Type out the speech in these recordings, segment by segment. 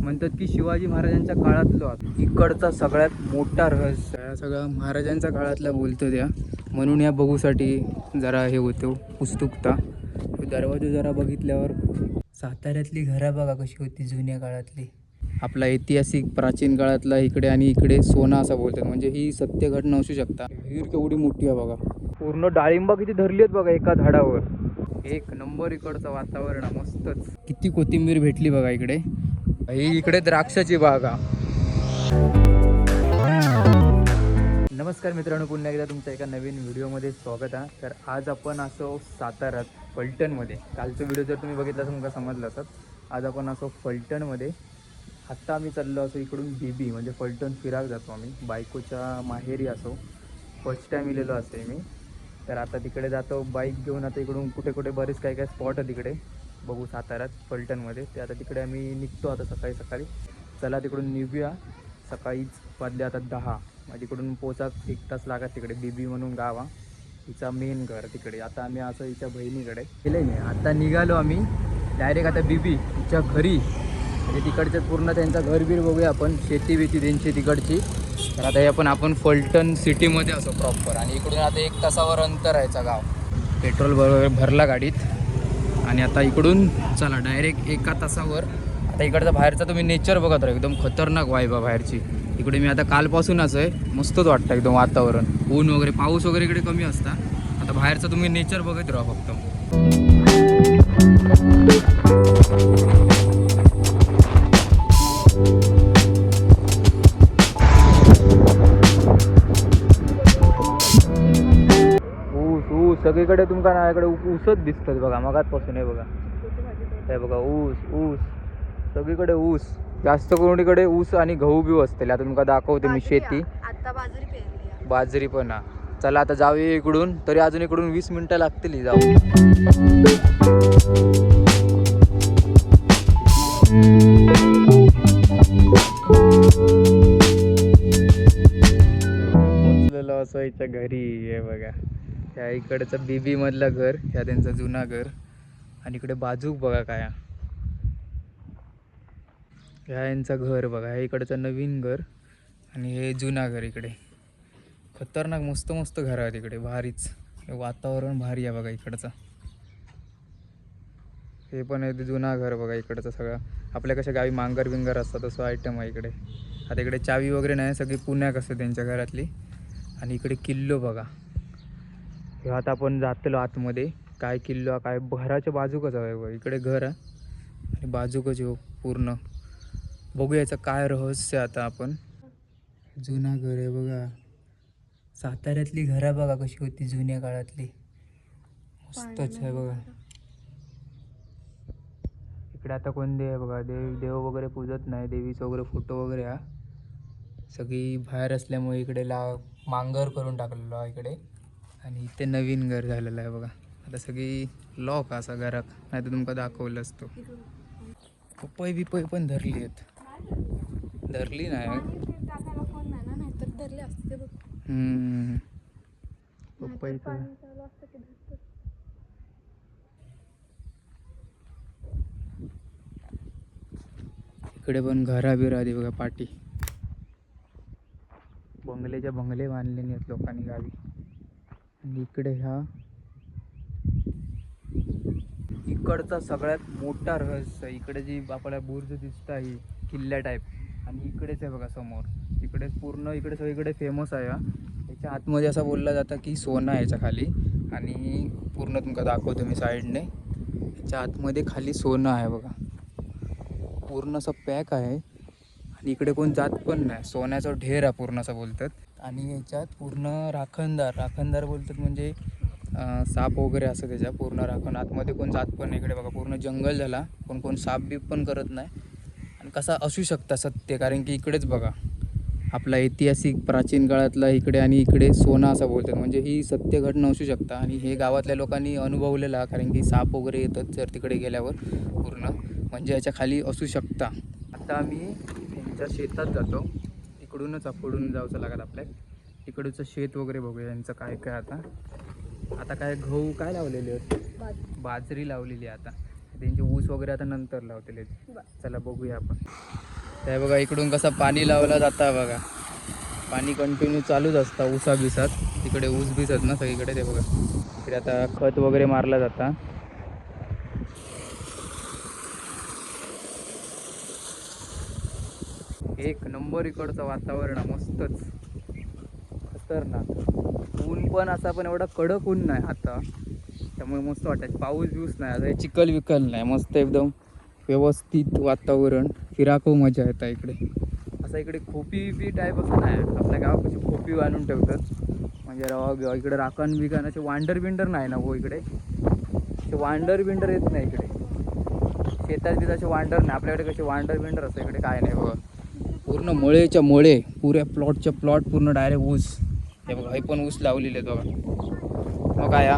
म्हणतात की शिवाजी महाराजांच्या काळातलं इकडचा सगळ्यात मोठा रहस्य या सगळ्या महाराजांच्या काळातला बोलतो त्या, म्हणून या बघूसाठी जरा हे होतं उत्सुकता. दरवाजे जरा बघितल्यावर साताऱ्यातली घरं बघा कशी होती जुन्या काळातली, आपला ऐतिहासिक प्राचीन काळातला इकडे, आणि इकडे सोना असं बोलतात, म्हणजे ही सत्य घटना असू शकता. विहीर केवढी मोठी आहे बघा, पूर्ण डाळिंबा किती धरली आहेत बघा एका झाडावर. एक नंबर इकडचं वातावरण मस्तच. किती कोथिंबीर भेटली बघा इकडे. ही इकडे द्राक्षाची बागा. नमस्कार मित्रांनो, पुन्हा एकदा तुमच्या एका नवीन व्हिडिओमध्ये स्वागत आहे. तर आज आपण असो साताऱ्यात फलटणमध्ये. कालचा व्हिडिओ जर तुम्ही बघितला तर तुमका समजलं असत. आज आपण असो फलटणमध्ये. आत्ता आम्ही चाललो असो इकडून बीबी म्हणजे फलटण फिरायला जातो आम्ही, बायकोच्या माहेरी असो. फर्स्ट टाईम इलेलो असे मी, तर आता तिकडे जातो बाईक घेऊन. आता इकडून कुठे कुठे बरेच काय काय स्पॉट आहे तिकडे बघू साताऱ्यात फलटणमध्ये. ते आता तिकडे आम्ही निघतो आता सकाळी. चला तिकडून निघूया. सकाळीच वाजले आता 10, मग तिकडून पोचा 1 तास लागत तिकडे. बीबी म्हणून गाव आहे, हिचा मेन घर तिकडे. आता आम्ही असं हिच्या बहिणीकडे गेलं नाही. आता निघालो आम्ही डायरेक्ट आता बीबी हिच्या घरी, म्हणजे तिकडचं पूर्ण त्यांचं घरबीर बघूया आपण, शेती बिती त्यांची तिकडची. तर आता हे आपण फलटण सिटीमध्ये असो प्रॉपर, आणि इकडून आता 1 तासावर अंतर आहे गाव. पेट्रोल भरला गाडीत, आणि आता इकडून चला डायरेक्ट 1 तासावर. आता इकडचा बाहेरचा तुम्ही नेचर बघत राहा, एकदम खतरनाक वाईब आहे बाहेरची. इकडे मी आता कालपासूनच आहे, मस्तच वाटतं एकदम वातावरण. ऊन वगैरे पाऊस वगैरे इकडे कमी असता. आता बाहेरचा तुम्ही नेचर बघत राहा फक्त. ऊस सगळीकडे तुमका ना इकडे ऊसच दिसतात बघा, मगाचपासून आहे बघा. हे बघा ऊस सगळीकडे ऊस. जास्त करून इकडे ऊस आणि गहू बी असतील. आता तुमका दाखवते मी शेती. आता बाजरी पण हा. चला आता जाऊया इकडून. तरी अजून इकडून 20 मिनिटं लागतील जाऊ. पोचलेलो असं याच्या घरी. हे बघा ह्या इकडचं बीबी मधलं घर, ह्या त्यांचं जुना घर. आणि इकडे बाजूक बघा काय, ह्या यांचं घर बघा. ह्या इकडचं नवीन घर आणि हे जुना घर इकडे. खतरनाक मस्त घर आहे तिकडे, भारीच. वातावरण भारी आहे बघा इकडचं. हे पण आहे ते जुना घर बघा इकडचं सगळं. आपल्या कशा गावी मांगर बिंगर असतात तसं आयटम आहे इकडे. आता इकडे चावी वगैरे नाही, सगळी पुण्याक असते त्यांच्या घरातली. आणि इकडे किल्लो बघा. हे आता आपण जातलो आतमध्ये. काय किल्लो काय घराच्या बाजूकच आहे बघा. इकडे घर आहे आणि बाजूकच हो पूर्ण. बघूया याचं काय रहस्य. आता आपण जुना घर आहे बघा. साताऱ्यातली घरं बघा कशी होती जुन्या काळातली, मस्तच आहे बघा. इकडे आता कोण देव बघा, देव वगैरे पूजत नाही. देवीचं वगैरे फोटो वगैरे हा सगळी बाहेर असल्यामुळे इकडे मांगर करून टाकलेलो आहे इकडे. आणि इथे नवीन घर झालेलं आहे बघा. आता सगळी लॉक असं घरात, नाही तर तुमका दाखवलं असतो. पपई बिपई पण धरली आहेत. धरली नाही पपईचं. इकडे पण घरा बिरा आधी बघा पाठी. बंगले बांधले आहेत लोकांनी गावी. आणि इकडे ह्या इकडचा सगळ्यात मोठा रहस्य, इकडे जी आपल्याला बुर्ज दिसत आहे किल्ल्या टाईप, आणि इकडेच आहे बघा समोर. इकडेच पूर्ण इकडे सगळीकडे फेमस आहे. याच्या आतमध्ये असं बोललं जातं की सोनं आहे याच्या खाली. आणि पूर्ण तुमका दाखवतो मी साईडने. याच्या आतमध्ये खाली सोनं आहे बघा, पूर्ण असं पॅक आहे. आणि इकडे कोण जात पण नाही, सोन्याचा ढेर आहे पूर्ण असं बोलतात. आणि याच्यात पूर्ण राखणदार बोलतात, म्हणजे साप वगैरे असं त्याच्या पूर्ण राखण. आतमध्ये कोण जात पण नाही इकडे बघा. पूर्ण जंगल झाला, कोण साप बीप पण करत नाही. आणि कसा असू शकता सत्य, कारण की इकडेच बघा आपला ऐतिहासिक प्राचीन काळातला इकडे, आणि इकडे सोना असं बोलतात, म्हणजे ही सत्य घटना असू शकता. आणि हे गावातल्या लोकांनी अनुभवलेला, कारण की साप वगैरे येतात जर तिकडे गेल्यावर पूर्ण, म्हणजे याच्या खाली असू शकता. आता आम्ही त्यांच्या शेतात जातो. इकडूनच पुढून जायचं लागत आपल्या. इकडचं शेत वगैरे बघूया यांचं काय काय. आता काय गहू काय लावलेले आहेत, बाजरी लावलेली आहे. आता त्यांचे ऊस वगैरे आता नंतर लावलेले आहेत. चला बघूया आपण. ते बघा इकडून कसं पाणी लावला जाता बघा. पाणी कंटिन्यू चालूच असतं ऊसा बिसात. तिकडे ऊस बिसत ना सगळीकडे ते बघा. इकडे आता खत वगैरे मारला जाता. एक नंबर इकडचं वातावरण मस्तच खतरनाक. ऊन पण असा पण एवढा कडक ऊन नाही आता, त्यामुळे मस्त वाटायचं. पाऊस बिऊस नाही आता, चिखल विकल नाही, मस्त एकदम व्यवस्थित वातावरण. फिराको मजा येतं इकडे. असं इकडे खोपी बी टाईप असं नाही. आपल्या गावात कशी खोपी आणून ठेवतात म्हणजे रवा बिवा. इकडे राखण बिकण असे वांडर बिंडर नाही ना हो इकडे. असे वांडर बिंडर येत नाही इकडे. शेतात बित असे वांडर नाही. आपल्याकडे कसे वांडर बिंडर असं इकडे काय नाही बघा. पूर्ण मळेच्या मळे, पुऱ्या प्लॉटच्या प्लॉट पूर्ण डायरेक्ट ऊस. हे बघा हे पण ऊस लावलेले आहेत बघा. मग काय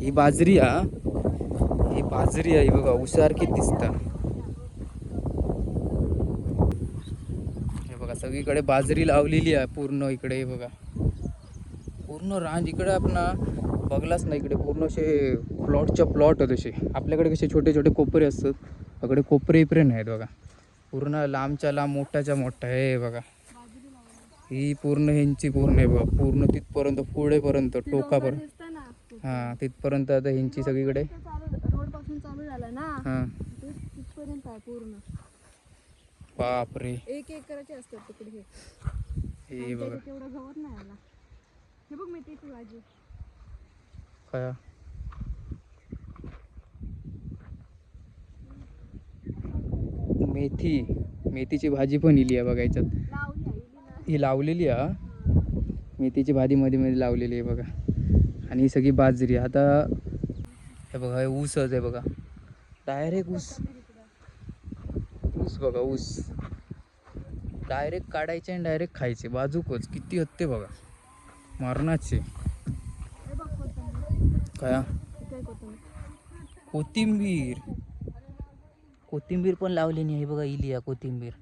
ही बाजरी ही बाजरी आहे बघा, ऊसासारखी दिसतं. हे बघा सगळीकडे बाजरी लावलेली आहे पूर्ण इकडे. हे बघा पूर्ण रांज इकडे आपण बघलाच नाही. इकडे पूर्ण असे प्लॉटच्या प्लॉट आहेत असे. आपल्याकडे कसे छोटे छोटे कोपरे असतात, इकडे कोपरे इपरे नाहीत बघा. पूर्ण लांबच्या लांब मोठ्याच्या मोठा हे बघा. ही पूर्ण ह्यांची पूर्ण आहे बघा, पूर्ण तिथपर्यंत पुढेपर्यंत टोकापर्यंत. हां तिथपर्यंत आता ह्यांची सगळीकडे रोड पासून चालू झाला ना. हां तिथपर्यंत आहे पूर्ण. बापरे 1 एकराचे असतात तिकडे. हे बघा तेवढं गवत नाही आला. हे बघ मेथीची भाजी. काय मेथीची भाजी पण इली आहे बघा याच्यात. ही लावलेली आहे मेथीची भाजी मध्ये मध्ये लावलेली आहे बघा. आणि ही सगळी बाजरी. आता हे बघा हे ऊसच आहे बघा, डायरेक्ट ऊस. ऊस बघा ऊस डायरेक्ट काढायचे आणि डायरेक्ट खायचे बाजूकच. किती हत्ते बघा मारणाचे. काय कोथिंबीर पण लावली नाही बघा. इली आहे कोथिंबीर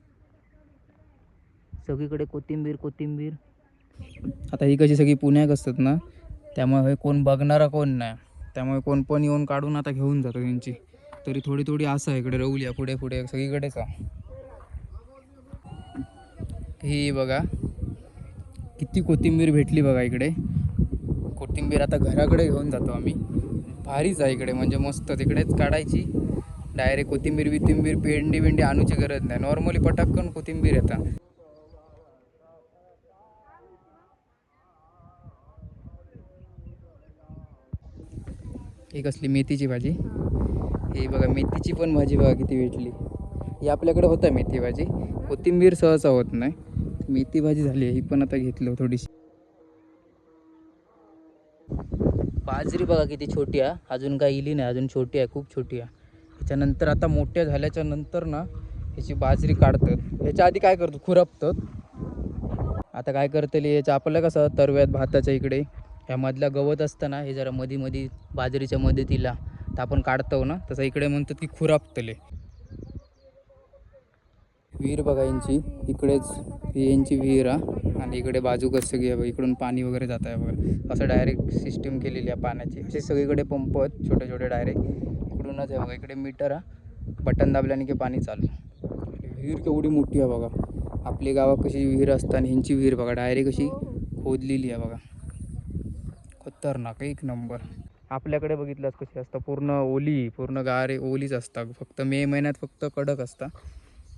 सगळीकडे. कोथिंबीर. आता ही कशी सगळी पुण्यात असतात ना, त्यामुळे हे कोण बघणारा कोण नाही. त्यामुळे कोण पण येऊन काढून आता घेऊन जातो त्यांची. तरी थोडी थोडी असं आहे इकडे रवली आहे पुढे पुढे सगळीकडेच आहे. ही बघा किती कोथिंबीर भेटली बघा इकडे. कोथिंबीर आता घराकडे घेऊन जातो आम्ही. भारीच आहे इकडे म्हणजे मस्त. तिकडेच काढायची डायरेक्ट कोथिंबीर पेंडी आणूची गरज नाही. नॉर्मली पटाकन कोथिंबीर येतात. ही कसली मेथीची भाजी. ही बघा मेथीची पण भाजी बघा किती भेटली. ही आपल्याकडे होता मेथी भाजी, कोथिंबीर सहसा होत नाही. मेथी भाजी झाली ही पण आता घेतलं थोडीशी. बाजरी बघा किती छोटी आहे, अजून काही इली नाही, अजून छोटी आहे, खूप छोटी आहे. त्याच्यानंतर आता मोठ्या झाल्याच्या नंतर ना ह्याची बाजरी काढतात. ह्याच्या आधी काय करतो खुरपतात. आता काय करतली याच्या आपलं कसं तरव्यात भाताच्या इकडे ह्या मधला गवत असतं ना, हे जरा मध्ये बाजरीच्या मदतीला तर आपण काढतो ना, तसं इकडे म्हणतात की खुरापतले. विहीर बघा यांची इकडेच, ही यांची विहीर आहे. आणि इकडे बाजूकच सगळी आहे, इकडून पाणी वगैरे जात आहे बघा. असं डायरेक्ट सिस्टीम केलेली आहे पाण्याची. असे सगळीकडे पंप आहेत छोटे छोटे डायरेक्ट इकडूनच आहे बघा. इकडे मीटर आहे, बटन दाबल्याने की पाणी चालू. विहीर केवढी मोठी आहे बघा. आपली गावात कशी विहीर असतात आणि ह्यांची विहीर बघा डायरेक्ट अशी खोदलेली आहे बघा. खतरनाक एक नंबर. आपल्याकडे बघितलंच कशी असतं पूर्ण ओली, पूर्ण गारे ओलीच असतात. फक्त मे महिन्यात फक्त कडक असतात.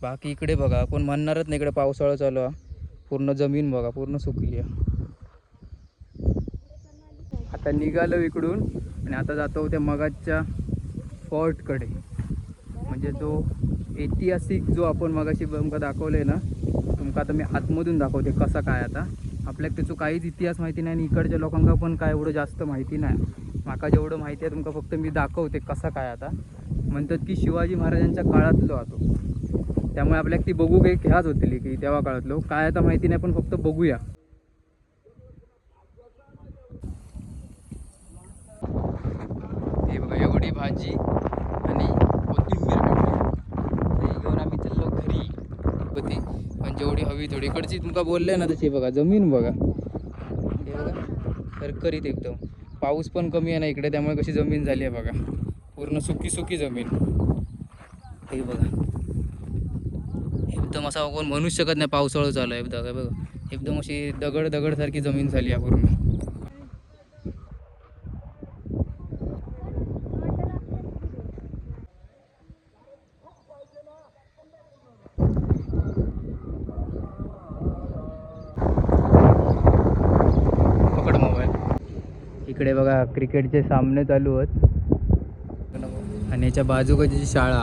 बाकी इकडे बघा कोण म्हणणारच नाही. इकडे पावसाळा चालू आहे, पूर्ण जमीन बघा पूर्ण सुकली आहे. आता निघालो इकडून आणि आता जातो त्या मगाच्या फोर्टकडे. म्हणजे तो ऐतिहासिक जो आपण मगाशी तुमका दाखवलं आहे ना, तुमका आता मी आतमधून दाखवते कसा काय. आता आपल्याला त्याचा काहीच इतिहास माहिती नाही आणि इकडच्या लोकांना पण काय एवढं जास्त माहिती नाही. माका जेवढं माहिती आहे तुमका फक्त मी दाखवते कसा काय. आता म्हणतात की शिवाजी महाराजांच्या काळातलो होतो, त्यामुळे आपल्याला ती बघू काही ह्याच होतील की तेव्हा काळातलो काय आता माहिती नाही, पण फक्त बघूया. हे बघा एवढी भाजी आणि कोथिंबीर भेटली. ते घेऊन आम्ही चाललो घरी. होती पण जेवढी हवी थोडी. इकडची तुमका बोलले ना तशी बघा जमीन बघा. हे बघा करकरीत एकदम. पाऊस पण कमी आहे ना इकडे, त्यामुळे कशी जमीन झाली आहे बघा, पूर्ण सुकी जमीन. हे बघा एकदम असा कोण म्हणूच शकत नाही पावसाळा चालू आहे बघा बघा. एकदम अशी दगड दगडसारखी जमीन झाली आहे पूर्ण. पकड मोबाईल. इकडे बघा क्रिकेटचे सामने चालू आहेत आणि याच्या बाजूकडची शाळा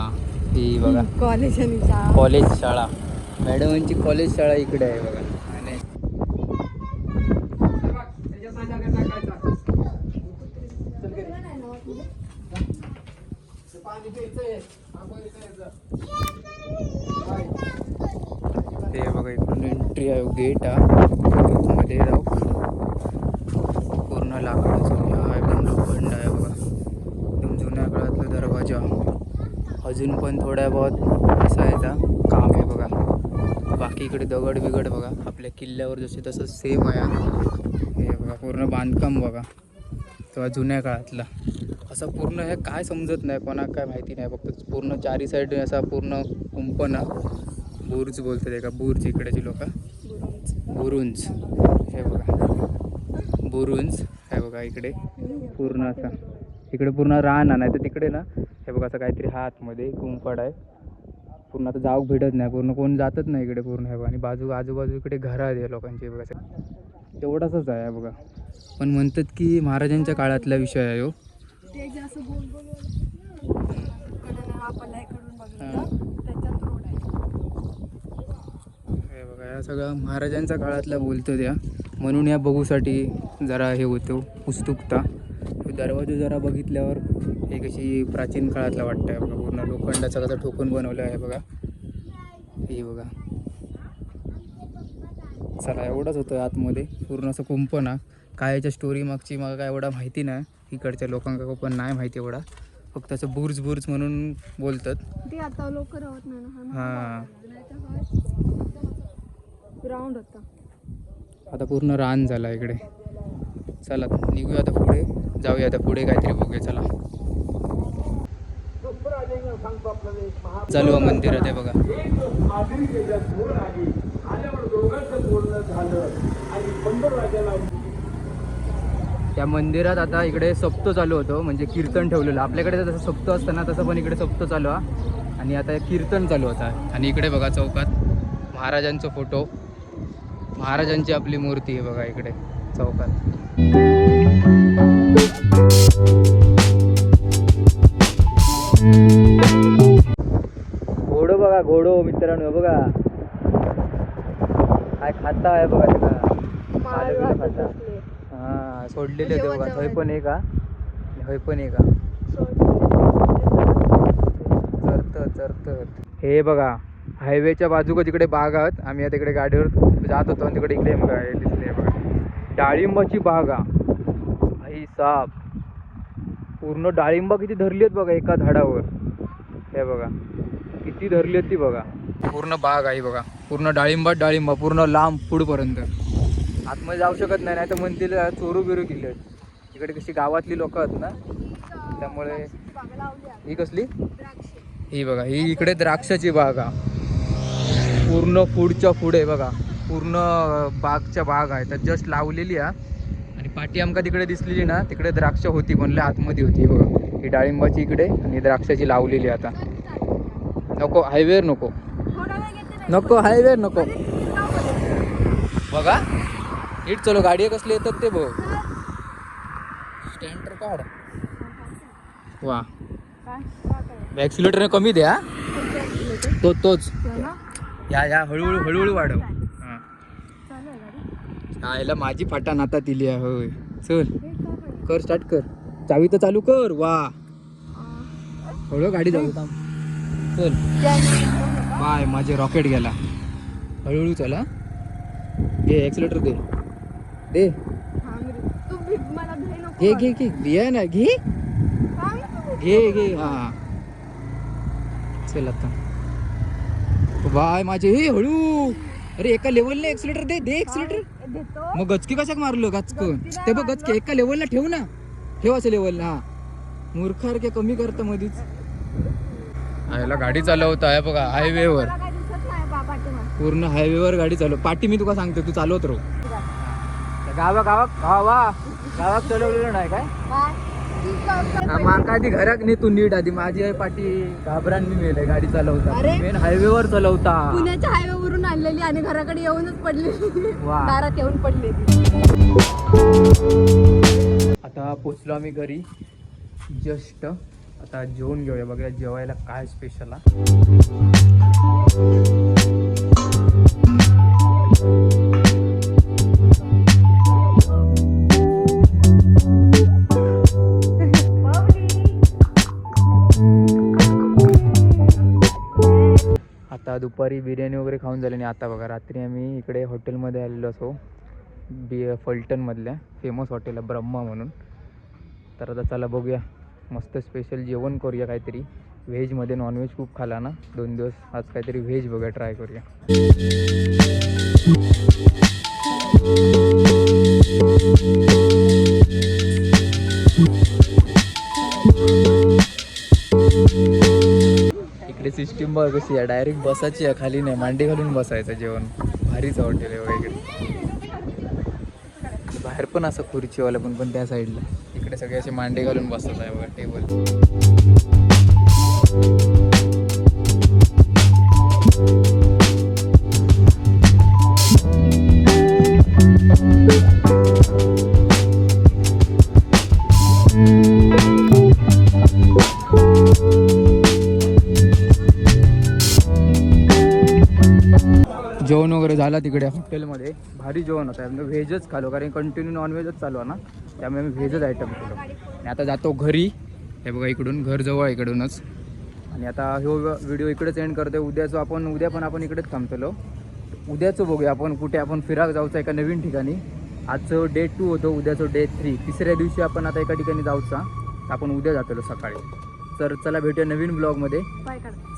ही बघा कॉलेज आणि कॉलेज शाळा. मॅडमांची कॉलेज शाळा इकडे आहे बघा. आणि ते बघा इकडून एंट्री आहे गेट आहे मध्ये जाऊ. पूर्ण लाकडाचं हा एकदम लोखंड आहे बघा. एकदम जुन्या काळातला दरवाजा. अजून पण थोड्या बहुत असा याचा काम आहे बघा. बाकी इकडे दगड बिगड बघा आपल्या किल्ल्यावर जसे तसं सेम आहे. हे बघा पूर्ण बांधकाम बघा तेव्हा जुन्या काळातला. असं पूर्ण हे काय समजत नाही कोणाक काय माहिती नाही. फक्त पूर्ण चारी साईड असा पूर्ण कुंपण बुर्ज बोलतात का बुर्ज इकडेची लोक बुरुंज. हे बघा बुरुंज हे बघा इकडे पूर्ण असा. इकडे पूर्ण रान नाही तर तिकडे ना हे बघा असं काहीतरी आतमध्ये कुंपड आहे पूर्ण. आता जाऊ भेटत नाही पूर्ण कोण जातच नाही इकडे पूर्ण हे बघा. आणि आजूबाजू इकडे घरं आहेत लोकांची बघा. तेवढाच आहे बघा. पण म्हणतात की महाराजांच्या काळातला विषय आहे हो. ते जे असं गोल गोल इकडं हा पल्ला इकडून बघितला त्याच्यात रोड आहे. हे बघा या सगळं महाराजांच्या काळातला बोलतो त्या. म्हणून या बघूसाठी जरा हे होतं उत्सुकता. दरवाजा जरा बघितल्यावर एक अशी प्राचीन काळातला वाटतं आहे बघा. पूर्ण लोखंडाचा कसा ठोकून बनवलं आहे बघा. हे बघा चला एवढंच होतं आतमध्ये पूर्ण असं कुंपण. काय याच्या स्टोरी मागची मला काय एवढा माहिती नाही. इकडच्या लोकांना पण नाही माहिती एवढा. फक्त असं बुर्ज म्हणून बोलतात ते. आता लोक राहत नाही ना. हां ग्राउंड होता. आता पूर्ण रान झाला इकडे. चला निघूया आता पुढे जाऊया. आता पुढे काहीतरी बघूया चला. चालू आहे मंदिरात आहे बघा. त्या मंदिरात आता इकडे सप्त चालू होतं म्हणजे कीर्तन ठेवलेलं. आपल्याकडे जसं सप्त असतं ना तसं पण इकडे सप्त चालू आहे. आणि आता कीर्तन चालू होता. आणि इकडे बघा चौकात महाराजांचा फोटो. महाराजांची आपली मूर्ती आहे बघा इकडे चौकात. घोडो बघा घोडो मित्रांनो बघा काय खाता आहे बघा त्याला. खाता हा सोडलेले होते बघा. थंय पण आहे का हय पण आहे का चरत. हे बघा हायवेच्या बाजूक तिकडे बाग आहेत. आम्ही आता इकडे गाडीवर जात होतो आणि तिकडे इकडे बघा हे दिसले बघा डाळिंबाची बाग आई साप. पूर्ण डाळिंबा किती धरली आहेत बघा एका झाडावर. हे बघा किती धरली आहेत ती बघा. पूर्ण बाग आहे बघा. पूर्ण डाळिंबा पूर्ण लांब पुढपर्यंत. आतमध्ये जाऊ शकत नाही नाही तर म्हणतील चोरू बिरू गेले. इकडे कशी गावातली लोक आहेत ना त्यामुळे. ही कसली ही बघा ही इकडे द्राक्षाची बाग आहे. पूर्ण पुढच्या पुढे बघा पूर्ण बागच्या बाग आहे तर जस्ट लावलेली आहे. आणि पाठी आमका तिकडे दिसलेली ना तिकडे द्राक्ष होती म्हणलं आतमध्ये होती बघा. ही डाळिंबाची इकडे आणि द्राक्षाची लावलेली आता. नको हायवेवर नको हायवेवर नको बघा. नीट चलो गाडी कसली येतात ते बघ. स्टँडर काढ वा. ॲक्सिलेटर कमी द्या तोच या हळूहळू वाढव. हां याला माझी फाटा नाता दिली आहे होय. चल कर स्टार्ट कर. चावी तर चालू कर वा. हळू गाडी जाऊ चल. बाय माझे रॉकेट गेला. हळूहळू चला. घे ॲक्सिलेटर दे घे दिया ना घे हां चल आता. बाय माझे हे हळू. अरे एका लेवलने ॲक्सिलेटर दे ॲक्सिलेटर. मग गचकी कशाक मारलं गचकन ते बघ गचकी एका लेवलला ठेव ना. ठेवायचं लेवलला. हा मूर्खासारखे कमी करतं मधीच. याला गाडी चालवत आहे बघा हायवेवर. पूर्ण हायवेवर गाडी चालव. पाठी मी तुका सांगतो, तू चालवत राहू. गावात चालवलेलं नाही काय? माका आधी घरात नेतो नीट. आधी माझी आई पाठी घाबरान मी मेले गाडी चालवता. अरे. मेन हायवेवर चालवता. पुण्याच्या हायवे वरून आणलेली आणि घराकडे येऊनच पडली. वा. दारात येऊन पडली. आता पोचलो आम्ही घरी जस्ट. आता जेवून घेऊया, बघूया जेवायला काय स्पेशल आहे. आता दुपारी बिर्याणी वगैरे खाऊन झाली आणि आता बघा रात्री आम्ही इकडे हॉटेलमध्ये आलेलो असो, फलटणमधल्या फेमस हॉटेल आहे ब्रह्मा म्हणून. तर आता चला बघूया, मस्त स्पेशल जेवण करूया काहीतरी. व्हेजमध्ये नॉनव्हेज खूप खाला ना 2 दिवस, आज काहीतरी व्हेज बघूया, ट्राय करूया. इकडे सिस्टीम बघ कशी आहे, डायरेक्ट बसायची आहे, खाली नाही, मांडी घालून बसायचं जेवण. भारीच हॉटेल आहे वगैरे. बाहेर पण असं खुर्चीवाला पण त्या साईडला. इकडे सगळे असे मांडे घालून बसत आहे बघा टेबल. जेवण वगैरे झालं तिकडे हॉटेलमध्ये. भारी जेवण होतं. म्हणजे व्हेजच खालो, कारण कंटिन्यू नॉनव्हेजच चालू आहे ना, त्यामुळे मी व्हेजच आयटम केलो. आणि आता जातो घरी. हे बघा इकडून घर जवळ इकडूनच. आणि आता हो व्हिडिओ इकडेच एंड करतो. उद्या पण आपण इकडेच थांबतलो. उद्याचं बघूया आपण कुठे आपण फिरायला जाऊचं एका नवीन ठिकाणी. आजचं डे 2 होतं, उद्याचं डे 3. तिसऱ्या दिवशी आपण आता एका ठिकाणी जाऊचा. आपण उद्या जातो सकाळी. तर चला भेटूया नवीन ब्लॉगमध्ये.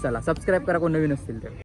चला सबस्क्राईब करा कोण नवीन असतील तर.